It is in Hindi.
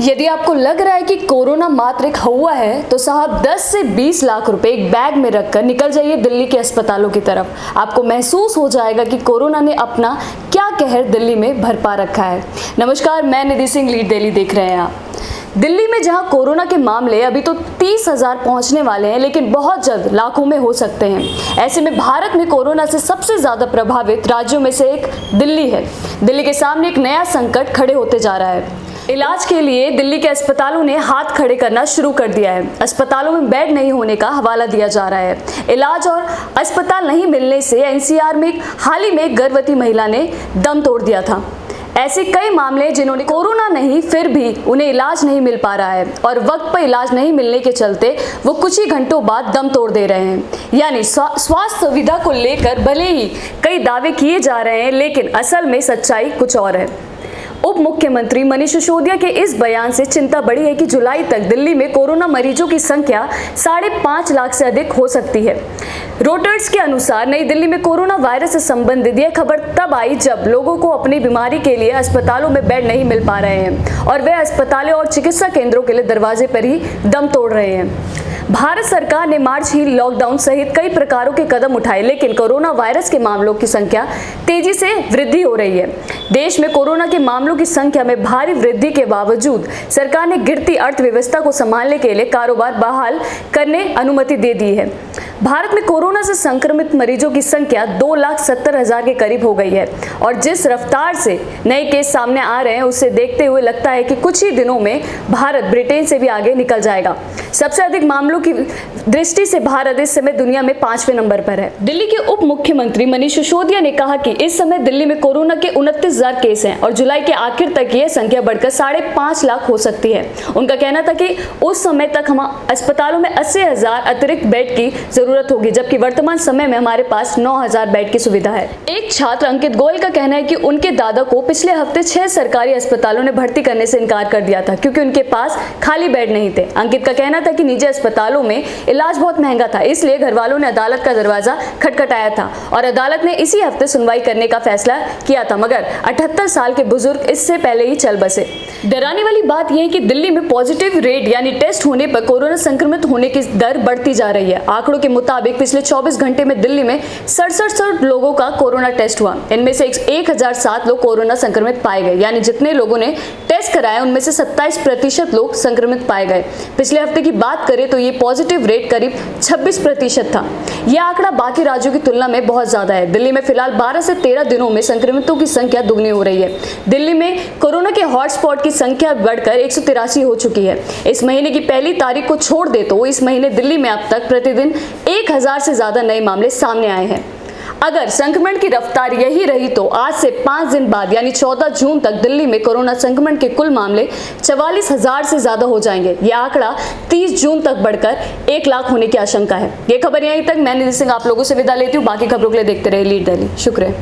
यदि आपको लग रहा है कि कोरोना मात्र एक हवा है तो साहब 10 से 20 लाख रुपए एक बैग में रखकर निकल जाइए दिल्ली के अस्पतालों की तरफ। आपको महसूस हो जाएगा कि कोरोना ने अपना क्या कहर दिल्ली में भरपा रखा है। नमस्कार, मैं निधि सिंह, लीड दिल्ली देख रहे हैं आप। दिल्ली में जहां कोरोना के मामले अभी तो 30,000 पहुंचने वाले हैं, लेकिन बहुत जल्द लाखों में हो सकते हैं। ऐसे में भारत में कोरोना से सबसे ज्यादा प्रभावित राज्यों में से एक दिल्ली है। दिल्ली के सामने एक नया संकट खड़े होते जा रहा है। इलाज के लिए दिल्ली के अस्पतालों ने हाथ खड़े करना शुरू कर दिया है। अस्पतालों में बेड नहीं होने का हवाला दिया जा रहा है। इलाज और अस्पताल नहीं मिलने से एनसीआर में हाल ही में एक गर्भवती महिला ने दम तोड़ दिया था। ऐसे कई मामले जिन्होंने कोरोना नहीं फिर भी उन्हें इलाज नहीं मिल पा रहा है और वक्त पर इलाज नहीं मिलने के चलते वो कुछ ही घंटों बाद दम तोड़ दे रहे हैं। यानी स्वास्थ्य सुविधा को लेकर भले ही कई दावे किए जा रहे हैं, लेकिन असल में सच्चाई कुछ और है। उप मुख्यमंत्री मनीष सिसोदिया के इस बयान से चिंता बढ़ी है कि जुलाई तक दिल्ली में कोरोना मरीजों की संख्या 5.5 लाख से अधिक हो सकती है। रोटर्स के अनुसार नई दिल्ली में कोरोना वायरस से संबंधित यह खबर तब आई जब लोगों को अपनी बीमारी के लिए अस्पतालों में बेड नहीं मिल पा रहे हैं और वे अस्पतालों और चिकित्सा केंद्रों के लिए दरवाजे पर ही दम तोड़ रहे हैं। भारत सरकार ने मार्च ही लॉकडाउन सहित कई प्रकारों के कदम उठाए, लेकिन कोरोना वायरस के मामलों की संख्या तेजी से वृद्धि हो रही है। देश में कोरोना के मामलों की संख्या में भारी वृद्धि के बावजूद सरकार ने गिरती अर्थव्यवस्था को संभालने के लिए कारोबार बहाल करने अनुमति दे दी है। भारत में कोरोना से संक्रमित मरीजों की संख्या 2,70,000 के करीब हो गई है और जिस रफ्तार से नए केस सामने आ रहे हैं उसे देखते हुए लगता है कि कुछ ही दिनों में भारत ब्रिटेन से भी आगे निकल जाएगा। सबसे अधिक मामलों की दृष्टि से भारत इस समय दुनिया में 5वें नंबर पर है। दिल्ली के उप मुख्यमंत्री मनीष सिसोदिया ने कहा कि इस समय दिल्ली में कोरोना के 29,000 केस हैं और जुलाई के आखिर तक यह संख्या बढ़कर 5.5 लाख हो सकती है। उनका कहना था कि उस समय तक हम अस्पतालों में 80,000 अतिरिक्त बेड की जरूरत होगी, जबकि वर्तमान समय में हमारे पास 9,000 बेड की सुविधा है। एक छात्र अंकित गोयल का कहना है कि उनके दादा को पिछले हफ्ते 6 सरकारी अस्पतालों ने भर्ती करने से इनकार कर दिया था क्योंकि उनके पास खाली बेड नहीं थे। अंकित का कहना था कि निजी अस्पतालों में इलाज बहुत महंगा था, इसलिए घर वालों ने अदालत का दरवाजा खटखटाया था और अदालत ने इसी हफ्ते सुनवाई करने का फैसला किया था, मगर 78 साल के बुजुर्ग इससे पहले ही चल बसे। डराने वाली बात यह है कि दिल्ली में पॉजिटिव रेट यानी टेस्ट होने पर कोरोना संक्रमित होने की दर बढ़ती जा रही है। आंकड़ों के मुताबिक पिछले 24 घंटे में दिल्ली में 67 लोगों का कोरोना टेस्ट हुआ। इनमें से 1007 लोग कोरोना संक्रमित पाए गए, यानी जितने लोगों ने टेस्ट कराया उनमें से 27% लोग संक्रमित पाए गए। पिछले हफ्ते की बात करें तो ये पॉजिटिव रेट करीब 26% था। यह आंकड़ा बाकी राज्यों की तुलना में बहुत ज्यादा है। दिल्ली में फिलहाल 12 से 13 दिनों में संक्रमितों की संख्या दुगनी हो रही है। दिल्ली में कोरोना के हॉटस्पॉट की संख्या बढ़कर 183 हो चुकी है। इस महीने की पहली तारीख को छोड़ दे तो इस महीने दिल्ली में अब तक प्रतिदिन 1,000 से ज्यादा नए मामले सामने आए हैं। अगर संक्रमण की रफ्तार यही रही तो आज से 5 दिन बाद यानी 14 जून तक दिल्ली में कोरोना संक्रमण के कुल मामले 44,000 से ज्यादा हो जाएंगे। यह आंकड़ा 30 जून तक बढ़कर 1 लाख होने की आशंका है। ये खबर यहीं तक। मैं निधि सिंह आप लोगों से विदा लेती हूँ। बाकी खबरों के लिए देखते रहिए लीड दिल्ली। शुक्रिया।